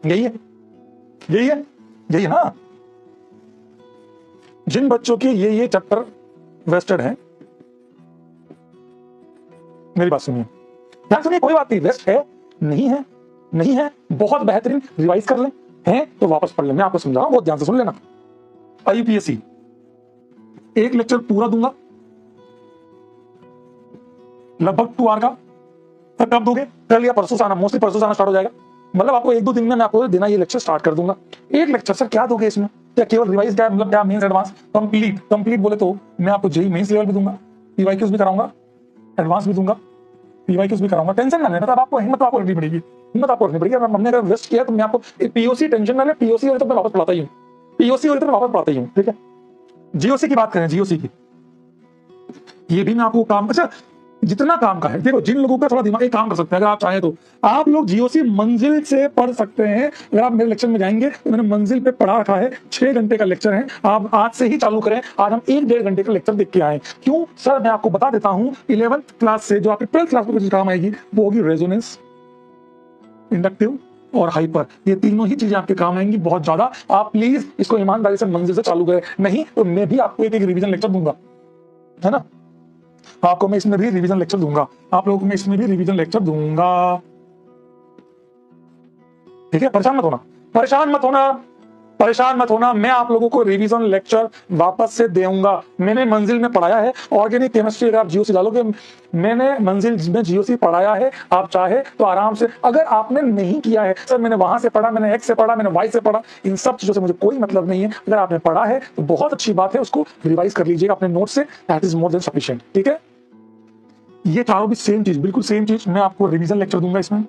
यही है, यही है, यही है ना। जिन बच्चों के ये चैप्टर वेस्टेड है, मेरी बात सुनिए, ध्यान सुनिए, कोई बात नहीं, वेस्ट है नहीं है, नहीं है, बहुत बेहतरीन, रिवाइज कर लें, हैं तो वापस पढ़ लें, मैं आपको समझा रहा हूं, बहुत ध्यान से सुन लेना। आईयूपीएससी एक लेक्चर पूरा दूंगा, लगभग 2 आवर का। फिर कब दोगे, कल या परसों से आना, मोस्टली परसों से आना स्टार्ट हो जाएगा, मतलब आपको 1-2 दिन में मैं आपको देना ये लेक्चर स्टार्ट कर दूंगा। एक लेक्चर सर क्या दोगे इसमें, क्या केवल रिवाइज, क्या मतलब क्या मेंस एडवांस कंप्लीट बोले तो मैं आपको जेई मेंस लेवल भी दूंगा, पीवाईक्यूज भी कराऊंगा, एडवांस भी दूंगा, पीवाईक्यूज भी कराऊंगा, टेंशन ना लेना। मतलब आपको हिम्मत आपको रखनी पड़ेगी, हिम्मत आपको रखनी पड़ेगी। हमने अगर वेस्ट किया तो मैं आपको पीओसी टेंशन ना ले, पीओसी वाले तो मैं वापस पढ़ाता ही हूँ, पीओसी वाले तो मैं वापस पढ़ाता ही हूँ, ठीक है। जीओसी की बात करें, जीओसी की ये भी मैं आपको काम, अच्छा जितना काम का है, देखो जिन लोगों का थोड़ा दिमाग, एक काम कर सकते हैं अगर आप चाहें तो, आप लोग जीओसी मंजिल से पढ़ सकते हैं। अगर आप मेरे लेक्चर में जाएंगे तो मैंने मंजिल पे पढ़ा रखा है, 6 घंटे का लेक्चर है, आप आज से ही चालू करें। आज हम 1-1.5 घंटे का लेक्चर देख के आए। क्यों सर, मैं आपको बता देता हूं, 11th क्लास से जो आपकी 12th क्लास में काम आएगी वो होगी रेजोनेंस, इंडक्टिव और हाइपर, ये तीनों ही चीजें आपके काम आएंगी बहुत ज्यादा। आप प्लीज इसको ईमानदारी से मंजिल से चालू करें, नहीं तो मैं भी आपको एक रिवीजन लेक्चर दूंगा, है ना। आपको मैं इसमें भी रिवीजन लेक्चर दूंगा, आप लोगों को मैं इसमें भी रिवीजन लेक्चर दूंगा, ठीक है। परेशान मत होना, परेशान मत होना, परेशान मत होना, मैं आप लोगों को रिवीजन लेक्चर वापस से दूंगा। मैंने मंजिल में पढ़ाया है ऑर्गेनिक केमिस्ट्री, अगर आप जीओसी डालोगे, मैंने मंजिल में जीओसी पढ़ाया है, आप चाहे तो आराम से। अगर आपने नहीं किया है, सर मैंने वहां से पढ़ा, मैंने एक्स से पढ़ा, मैंने वाई से पढ़ा, इन सब चीजों से मुझे कोई मतलब नहीं है। अगर आपने पढ़ा है तो बहुत अच्छी बात है, उसको रिवाइज कर लीजिएगा अपने नोट से, that is more than sufficient, ठीक है। ये चारों भी सेम चीज, बिल्कुल सेम चीज, मैं आपको रिवीजन लेक्चर दूंगा इसमें।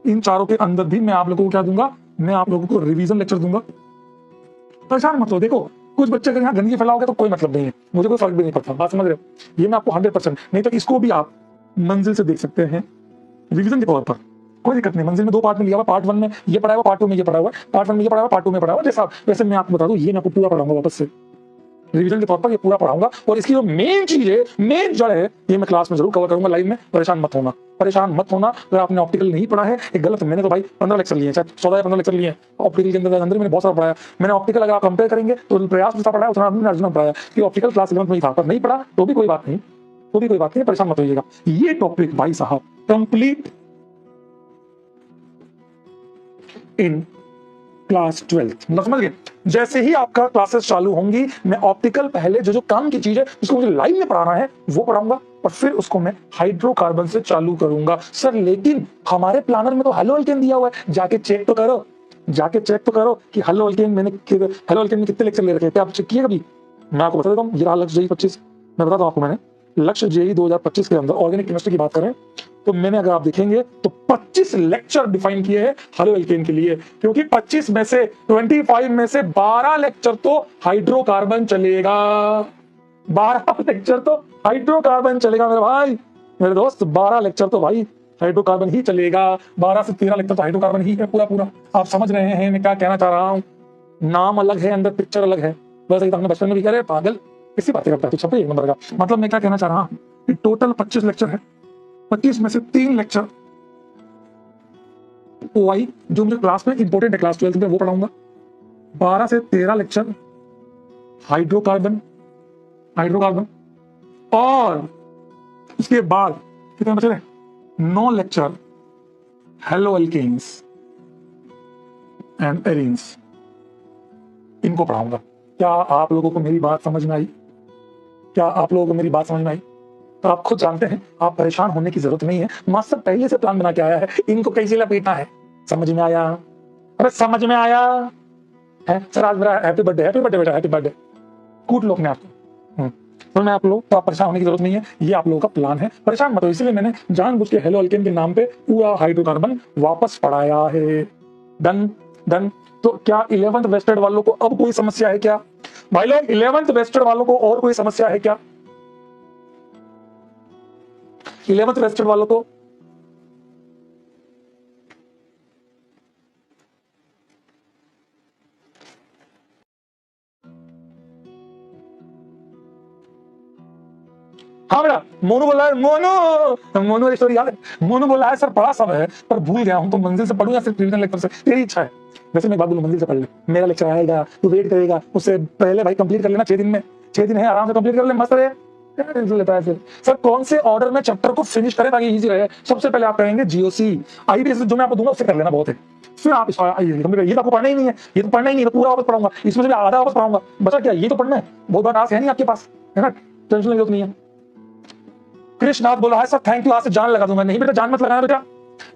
इन चारों के अंदर भी मैं आप लोगों को क्या दूंगा, मैं आप लोगों को रिवीजन लेक्चर दूंगा। परेशान मत हो, देखो कुछ बच्चे अगर यहाँ गंदगी फैलाओगे तो कोई मतलब नहीं है, मुझे कोई फर्क भी नहीं पड़ता, बात समझ रहे हो। ये मैं आपको 100%, नहीं तो इसको भी आप मंजिल से देख सकते हैं रिवीजन के तौर पर, कोई दिक्कत नहीं। मंजिल में 2 पार्ट में लिया हुआ, पार्ट 1 में ये पढ़ा हुआ, पार्ट 2 में ये पढ़ा हुआ, पार्ट 1 में ये पढ़ा हुआ, पार्ट 2 में पढ़ा हुआ, जैसा वैसे मैं आपको बता दूं, ये मैं आपको पूरा पढ़ाऊंगा वापस से रिवीजन के तौर पर, ये पूरा पढ़ाऊंगा। और इसकी जो मेन चीज है, मेन जड़ है, ये मैं क्लास में जरूर कवर करूंगा लाइव में। परेशान मत होना, परेशान मत होना। अगर आपने ऑप्टिकल नहीं पढ़ा है, एक गलत, मैंने तो भाई 15 लेक्चर लिए, चाहे 14 या 15 लेक्चर लिए ऑप्टिकल के अंदर मैंने बहुत सारा पढ़ाया। मैंने ऑप्टिकल अगर आप कंपेयर करेंगे तो प्रयास में पढ़ाया उतना हमने अर्जुन पढ़ाया, कि ऑप्टिकल क्लास 11th में ही था, पर नहीं पढ़ा तो भी कोई बात नहीं, तो भी कोई बात नहीं, परेशान मत होइएगा। ये टॉपिक भाई साहब कंप्लीट इन क्लास 12th, मतलब समझ गए। जैसे ही आपका क्लासेस चालू होंगी, मैं ऑप्टिकल पहले जो काम की चीज है उसको मुझे लाइव में पढ़ाना है वो पढ़ाऊंगा, और फिर उसको मैं हाइड्रोकार्बन से चालू करूंगा। सर लेकिन हमारे प्लानर में तो हेलो अल्केन दिया हुआ है, जाके चेक तो करो, जाके चेक तो करो कि हेलो अल्केन में कितने लेक्चर ले रखे हैं, क्या आप चेक किए कभी? मैं आपको बता देता हूँ, ये रहा लक्ष्य जेई 25, मैं बताता हूँ आपको, मैंने लक्ष्य जेई 2025 के अंदर ऑर्गेनिक केमिस्ट्री की बात करें तो मैंने, अगर आप देखेंगे तो 25 लेक्चर डिफाइन किए हैं हेलो एल्केन के लिए, क्योंकि 25 में से 25 में से 12 लेक्चर तो हाइड्रोकार्बन चलेगा, 12 लेक्चर तो हाइड्रोकार्बन चलेगा मेरे भाई, मेरे दोस्त, 12 लेक्चर तो भाई हाइड्रोकार्बन ही चलेगा, 12 से 13 लेक्चर तो हाइड्रोकार्बन ही है पूरा पूरा। आप समझ रहे हैं मैं क्या कहना चाह रहा हूँ? नाम अलग है, अंदर पिक्चर अलग है, बस हमने बचपन में भी कह रहे पागल किसी बातें करता है, तो छपे 1 नंबर का। मतलब मैं क्या कहना चाह रहा हूँ कि टोटल 25 लेक्चर है, 25 में से 3 लेक्चर ओआई जो मुझे क्लास में इंपॉर्टेंट है, क्लास 12th में वो पढ़ाऊंगा, 12 से 13 लेक्चर हाइड्रोकार्बन, हाइड्रोकार्बन, और उसके बाद कितने बचे रहे, 9 lecture haloalkanes, and arenes, इनको पढ़ाऊंगा। क्या आप लोगों को मेरी बात समझ में आई? क्या आप लोगों को मेरी बात समझ में आई? तो आप खुद जानते हैं, आप परेशान होने की जरूरत नहीं है। मास्टर पहले से प्लान बना के आया है, इनको कैसे लपेटना है। समझ में आया? अरे समझ में आया है? सर आज मेरा हैप्पी बर्थडे, हैप्पी बर्थडे बेटा, हैप्पी बर्थडे। कूट लो अपने आप को। तो मैं आप लोग, तो आप परेशान होने की जरूरत नहीं है, ये आप लोगों का प्लान है। परेशान मत हो, इसलिए मैंने जानबूझ के हेलो अल्केन के नाम पे पूरा हाइड्रोकार्बन वापस पढ़ाया है। Done done. तो क्या 11th वेस्टेड वालों को अब कोई समस्या है क्या भाई लोग? 11th वेस्टेड वालों को और कोई समस्या है क्या? 11th वेस्टेड वालों को हाँ बेटा, मोनू बोला है, मोनू मोनू वाली स्टोरी याद है? मोनू बोला है सर पढ़ा सब है पर भूल गया हूं, तो मंजिल से पढ़ूं या सिर्फ रिवीजन लेक्चर से? तेरी इच्छा है। वैसे मैं एक बात बोलूं, मंजिल से पढ़ ले, मेरा लेक्चर आएगा, तू वेट करेगा, उससे पहले भाई कंप्लीट कर लेना 6 दिन में। 6 दिन है, आराम से कंप्लीट कर ले, मस्त रहे। क्या टेंशन लेता है फिर? सर कौन से ऑर्डर में चैप्टर को फिनिश करें ताकि इजी रहे? सबसे पहले आप कहेंगे जीओसी, आईबीएस जो मैं आपको दूंगा उससे कर लेना, बहुत है। फिर आप ये तो आपको पढ़ना ही नहीं है, ये तो पढ़ना ही नहीं है, तो पूरा वापस पढ़ाऊंगा, इसमें से भी आधा वापस पढ़ाऊंगा। बचा क्या? ये तो पढ़ना है, बहुत बड़ा टास्क है नहीं आपके पास, है ना? टेंशन की जरूरत नहीं है। कृष्णनाथ बोला है सर थैंक यू, आज से जान लगा दूंगा। नहीं बेटा, जान मत लगाना बेटा,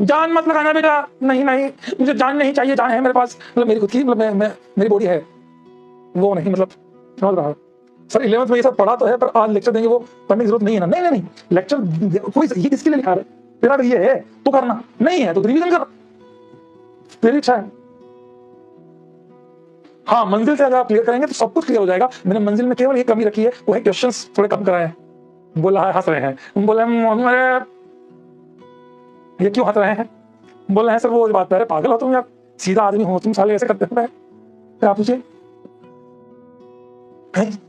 जान मत लगाना बेटा। नहीं नहीं, मुझे जान नहीं चाहिए, जान है मेरे पास, मतलब मेरी खुद की, मतलब मैं मेरी बॉडी है, वो नहीं, मतलब समझ रहा है सर। 11th में ये सब पढ़ा तो है, पर आज लेक्चर देंगे वो पढ़ने की जरूरत नहीं है ना। नहीं नहीं नहीं, लेक्चर कोई ये किसके लिए लिखा है? तेरा अगर ये है तो करना, नहीं है तो रिवीजन कर, तेरी इच्छा है। हाँ, मंजिल से अगर आप क्लियर करेंगे तो सब कुछ क्लियर हो जाएगा। मैंने मंजिल में केवल ये कमी रखी है, वो है क्वेश्चंस थोड़े कम कराए हैं। बोला है, हंस रहे हैं, बोले ये क्यों हंस रहे हैं? बोल रहे हैं सर वो बात है, पागल हो तुम यार, सीधा आदमी हो तुम, साले ऐसे करते हैं। क्या आप पूछे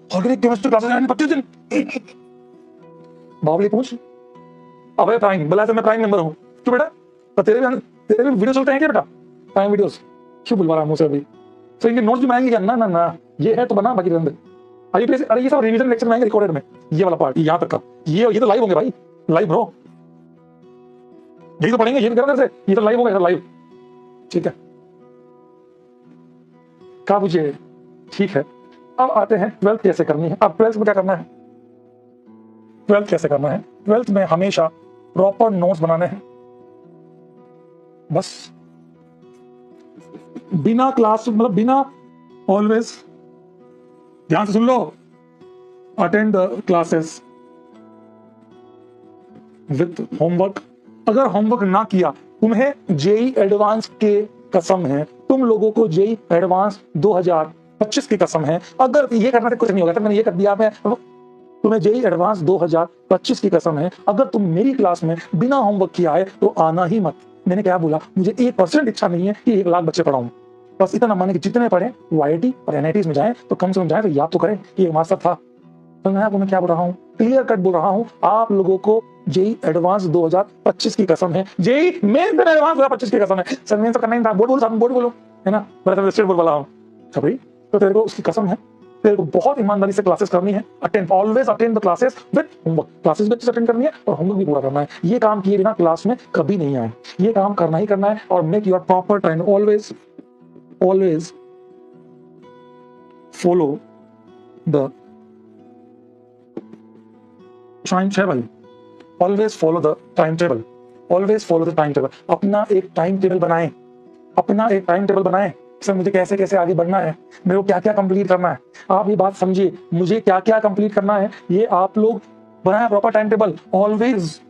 ऑर्गेनिक केमिस्ट्री क्लासेस 25 दिन बावली पूछ। अबे प्राइम बोला, मैं प्राइम मेंबर हूँ क्यों बेटा? तो तेरे भी वीडियो चलते हैं क्या बेटा? प्राइम वीडियोस क्यों बुलवा रहा है मुझसे अभी? तो इनके नोट्स भी मांगेंगे क्या? ना ना ना, ये है तो बना, बाकी रहने दे। अरे ये सब रिवीजन लेक्चर में रिकॉर्डेड में, ये वाला पार्ट यहाँ तक का, ये तो लाइव होंगे भाई, लाइव ब्रो, यही तो पढ़ेंगे, ये भी करना से, ये तो लाइव होगा, लाइव। ठीक है, क्या पूछिए? ठीक है, अब आते हैं 12th कैसे करनी है। अब 12th में क्या करना है? 12th कैसे करना है? 12th में हमेशा प्रॉपर नोट्स बनाने हैं, बस बिना क्लास, मतलब बिना, ऑलवेज ध्यान से सुन लो, attend the classes with homework. अगर होमवर्क ना किया, तुम्हें जेई एडवांस के कसम है, तुम लोगों को जेई एडवांस 2025 की कसम है। अगर ये करना तो कुछ नहीं होगा, तो मैंने ये कर दिया, मैं तुम्हें जेई एडवांस 2025 की कसम है, अगर तुम मेरी क्लास में बिना होमवर्क किया है तो आना ही मत। मैंने क्या बोला? मुझे 1% इच्छा नहीं है कि 1 लाख बच्चे पढ़ाऊं, बस इतना माने कि जितने पढ़े वो आईआईटी और एनआईटीज में जाए, तो कम से कम जाए तो याद तो करें कि एक मास्टर था। तो मैं आपको क्या बोल रहा हूँ, क्लियर कट बोल रहा हूँ, आप लोगों को जेई एडवांस 2025 की कसम है, जेई मेन एडवांस 2025 की कसम है। सर मेन तो करना ही था, बोर्ड बोलो, है ना? मैं स्टेट बोर्ड वाला हूँ सभी, तो तेरे को उसकी कसम है, तेरे को बहुत ईमानदारी से क्लासेस करनी है, attend, always attend the classes with homework. Classes भी अच्छे से अटेंड करनी है और होमवर्क भी पूरा करना है। ये काम किए बिना क्लास में कभी नहीं आए, ये काम करना ही करना है। और make your proper time, always follow the time table, always follow the time table, always follow the time table. अपना एक टाइम टेबल बनाएं, अपना एक टाइम टेबल बनाएं। सर मुझे कैसे कैसे आगे बढ़ना है, मेरे को क्या क्या कंप्लीट करना है, आप ये बात समझिए, मुझे क्या क्या कंप्लीट करना है, ये आप लोग बनाएं proper time table. Always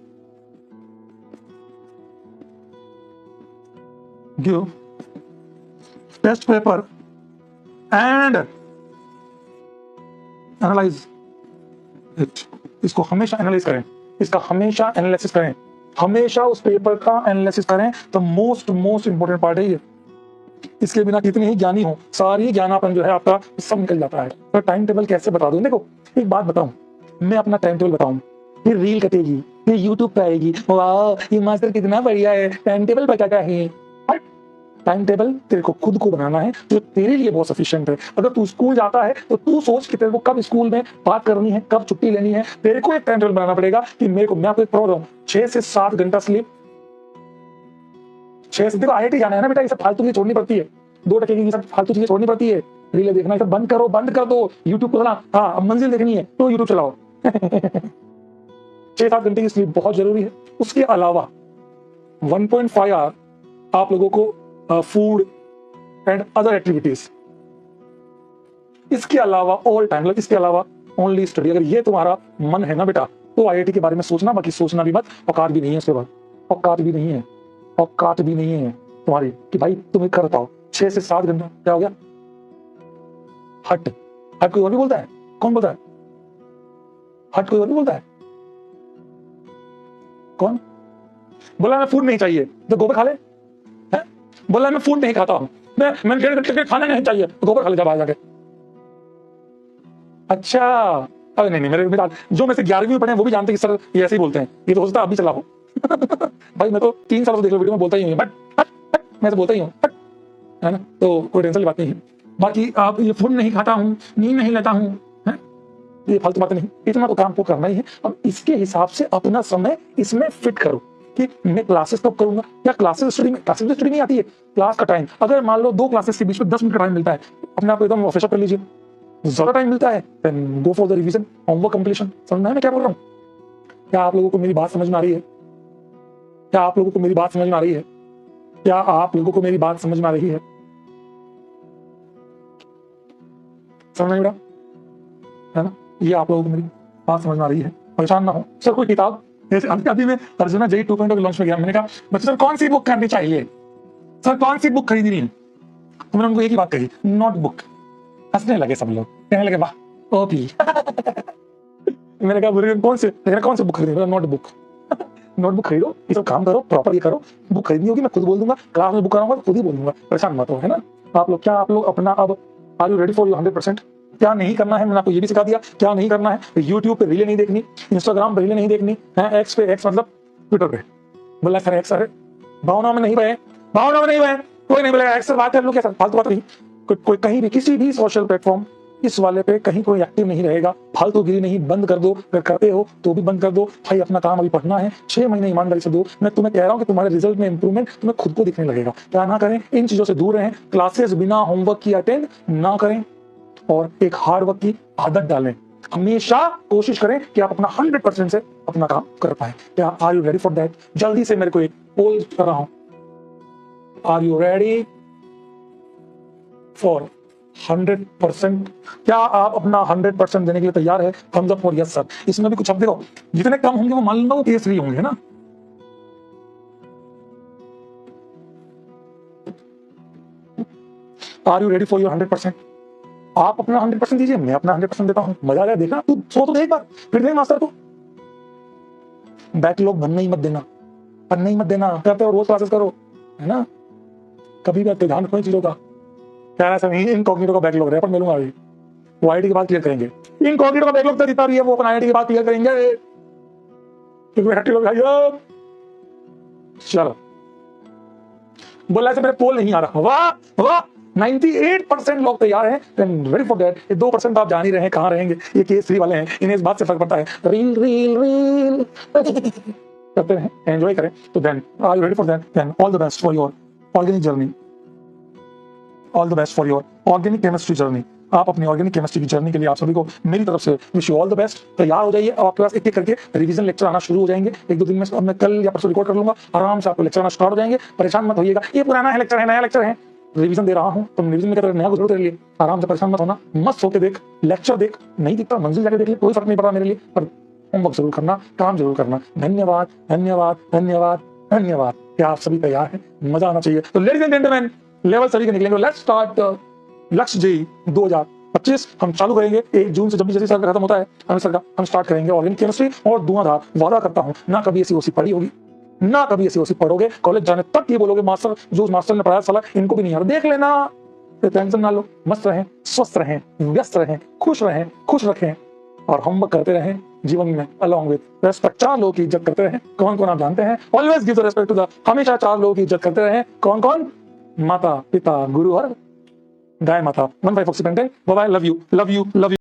give test paper and analyse it. इसको हमेशा एनालाइज करें, इसका हमेशा एनालिसिस करें, हमेशा उस पेपर का एनालिसिस करें। तो मोस्ट इंपोर्टेंट पार्ट है ये। इसके बिना कितने ही ज्ञानी हो, सारी ज्ञानापन जो है आपका सब निकल जाता है। तो टाइम टेबल कैसे बता दूं? देखो एक बात बताऊं, मैं अपना टाइम टेबल बताऊं, फिर रील कटेगी, फिर यूट्यूब पे आएगी, वाह ये मास्टर कितना बढ़िया है, टाइम टेबल बताता है। टाइम टेबल तेरे को खुद को बनाना है, जो तेरे लिए बहुत सफिशिएंट है। अगर तू स्कूल जाता है तो तू सोच कि तेरे को कब स्कूल में बात करनी है, कब छुट्टी लेनी है। तेरे को एक टाइम टेबल बनाना पड़ेगा कि मेरे को, मैं आपको एक प्रॉब्लम, 6 से 7 घंटा स्लीप, 6 से, देखो आईआईटी जाना है ना बेटा, ये सब फालतू की छोड़नी पड़ती है। 2 टके की सब फालतू चीजें छोड़नी पड़ती है। रील देखना है सब बंद करो, बंद कर दो। यूट्यूब खोलना, हाँ अब मंजिल देखनी है तो यूट्यूब चलाओ। 6-7 घंटे की स्लीप बहुत जरूरी है। उसके अलावा 1.5 आवर आप लोगों को फूड एंड अदर एक्टिविटीज, इसके अलावा ऑल टाइम, मतलब इसके अलावा ओनली स्टडी। अगर ये तुम्हारा मन है ना बेटा, तो आईआईटी के बारे में सोचना, बाकी सोचना भी मत। औकात भी नहीं है उसके बाद, औकात भी नहीं है, औकात भी नहीं है तुम्हारी कि भाई तुम्हें कर पाओ 6 से 7 घंटा। क्या हो गया? हट, हट कोई और भी बोलता है? कौन बोलता है हट? कोई और भी बोलता है? कौन बोला मैं फूड नहीं चाहिए तो गोबर खा ले? है? बोला मैं फूड नहीं खाता हूं, मैं 1.5 घंटे खाना नहीं चाहिए तो गोबर खा ले जा बाहर जाके। अच्छा, अरे नहीं मेरे मित्र जो में से 11वीं में पढ़े हैं वो भी जानते हैं कि सर ये ऐसे ही बोलते हैं, ये तो हो सकता है आप भी चला हो। भाई मैं तो 3 साल से देख लो वीडियो में बोलता ही हूँ, बट मैं तो बोलता ही हूँ, है ना, तो कोई टेंशन की बात नहीं है। बाकी आप ये फूड नहीं खाता हूँ, नींद नहीं लेता हूँ, ये फालतू बातें नहीं, इतना तो काम को करना ही है। अब इसके हिसाब से अपना समय इसमें फिट करो कि मैं क्लासेस कब करूंगा, या क्लासेस स्टडी नहीं आती है, क्लास का टाइम अगर मान लो 2 क्लासेस के बीच में 10 मिनट का टाइम मिलता है, अपने आप को एकदम फ्रेश अप कर लीजिए। ज्यादा टाइम मिलता है then go for the revision, homework completion. समझना है मैं क्या बोल रहा हूँ? क्या आप लोगों को मेरी बात समझ में आ रही है? क्या आप लोगों को मेरी बात समझ में आ रही है? क्या आप लोगों को मेरी बात समझ में आ रही है? समझ में है ना? ये आप लोगों को मेरी बात समझ में आ रही है? परेशान ना हो सर, कोई किताब जैसे अभी मैं अर्जुना जेई 2.0 के लॉन्च में गया, मैंने कहा बच्चे सर कौन सी बुक करनी चाहिए, सर कौन सी बुक खरीदनी है? तो मैंने उनको एक ही बात कही, नोटबुक। हंसने लगे सब लोग, कहने लगे वाह ओपी। मैंने कहा कौन से बुक खरीदनी? नोटबुक। नोटबुक खरीदो, ये सब काम करो, प्रॉपर ये करो। बुक खरीदनी होगी मैं खुद बोल दूंगा, क्लास में बुक कराऊंगा तो खुद ही बोल दूंगा, परेशान मत हो, है ना? आप लोग अपना अब are you ready for your 100%? क्या नहीं करना है मैंने आपको ये भी सिखा दिया। क्या नहीं करना है, यूट्यूब पे रीलें नहीं देखनी, इंस्टाग्राम पे रीलें नहीं देखनी है, एक्स पे, एक्स मतलब ट्विटर पे। बोला सर एक्स, अरे भावना में नहीं बहे, भावना में नहीं बहे, कोई नहीं बोलेगा एक्स बात कर लो, क्या सर फालतू बात नहीं। कोई कहीं भी किसी भी सोशल प्लेटफॉर्म इस वाले पे कहीं कोई एक्टिव नहीं रहेगा, फालतूगिरी नहीं, बंद कर दो। अगर करते हो तो भी बंद कर दो भाई, अपना काम अभी पढ़ना है, 6 महीने ईमानदारी से दो। मैं तुम्हें कह रहा हूँ कि तुम्हारे रिजल्ट में इंप्रूवमेंट तुम्हें खुद को दिखने लगेगा। क्या ना करें, इन चीजों से दूर रहें, क्लासेस बिना होमवर्क की अटेंड ना करें, और एक हार्ड वर्क की आदत डालें। हमेशा कोशिश करें कि आप अपना 100% से अपना काम कर पाए। क्या are you ready for that? जल्दी से मेरे को एक पोल कर रहा हूं, आर यू रेडी फॉर 100%? क्या आप अपना 100% देने के लिए तैयार है? थम्स अप और यस सर। इसमें भी कुछ अब देखो, जितने कम होंगे वो मान लो केसरी होंगे ना। Are you ready for your 100%? आप अपना 100% दीजिए, मैं अपना 100% देता हूं। मजा आ जाए, देखना तू सो तो देख बार, फिर देख मास्टर को। बैकलॉग बनने ही मत देना, बनने ही मत देना। करते हो रोज क्लासेस करो, है ना? कभी भी ध्यान रखो इन चीजों का। क्या ऐसा नहीं इनकॉग्निटो का बैकलॉग रहा है, पर मिलूंगा अभी, वो आईआईटी के बाद क्लियर करेंगे। इनकॉग्निटो का बैकलॉग तो जितना भी है वो अपन आईआईटी के बाद क्लियर करेंगे, क्योंकि चलो बोला ऐसे मेरे पोल नहीं आ रहा। वाह वाह, 98% लोग तैयार हैं, देन रेडी फॉर दैट। ये 2% आप जान ही रहे हैं कहाँ रहेंगे, ये केस 3 वाले हैं, इन्हें इस बात से फर्क पड़ता है। रील रील रील करते रहें, एंजॉय करें। तो then are you ready for that? Then all the best for your organic journey, all the best for your organic chemistry journey. आप अपनी ऑर्गेनिक केमिस्ट्री की जर्नी के लिए आप सभी को मेरी तरफ से wish you all the best. तैयार हो जाइए, आपके पास एक एक करके रिवीजन लेक्चर आना शुरू हो जाएंगे। 1-2 दिन में मैं कल या परसों रिकॉर्ड कर लूंगा, आराम से आपको लेक्चर आना स्टार्ट हो जाएंगे। परेशान मत होइएगा, ये पुराना है लेक्चर है, नया लेक्चर है, रिवीजन दे रहा हूं तो रिवीजन में क्या नया गुजरो तेरे लिए। आराम से, परेशान मत होना, मस्त होके देख, लेक्चर देख, नहीं दिखता मंजिल जाके देख ले, कोई फर्क नहीं पड़ता मेरे लिए, पर होमवर्क जरूर करना, काम जरूर करना। धन्यवाद धन्यवाद धन्यवाद धन्यवाद। क्या आप सभी तैयार हैं? मजा आना चाहिए। तो लेडीज एंड जेंटलमैन, लेवल सभी के निकलेंगे। लेट्स स्टार्ट लक्ष्य जेईई 2025 हम चालू करेंगे 1 जून से। जब भी जैसे साल खत्म होता है हम स्टार्ट करेंगे ऑर्गेनिक केमिस्ट्री। और धुआंधार वादा करता हूं, ना कभी ऐसी ओसी पढ़ी होगी, ना कभी ऐसी ओसी पढ़ोगे, कॉलेज जाने तक ये बोलोगे मास्टर जो मास्टर ने पढ़ाया साला इनको भी नहीं यार। देख लेना, टेंशन ना लो, मस्त रहें, स्वस्थ रहें, व्यस्त रहें, खुश रहें, खुश रखें, और होमवर्क करते रहें जीवन में अलॉन्ग विद रेस्पेक्ट। 4 लोगों की इज्जत करते रहें। कौन कौन आप जानते हैं? Always give the respect to the, हमेशा 4 लोगों की इज्जत करते रहें। कौन कौन? माता, पिता, गुरु और गाय माता। 1 5 6 10। Bye bye, love you love you love you.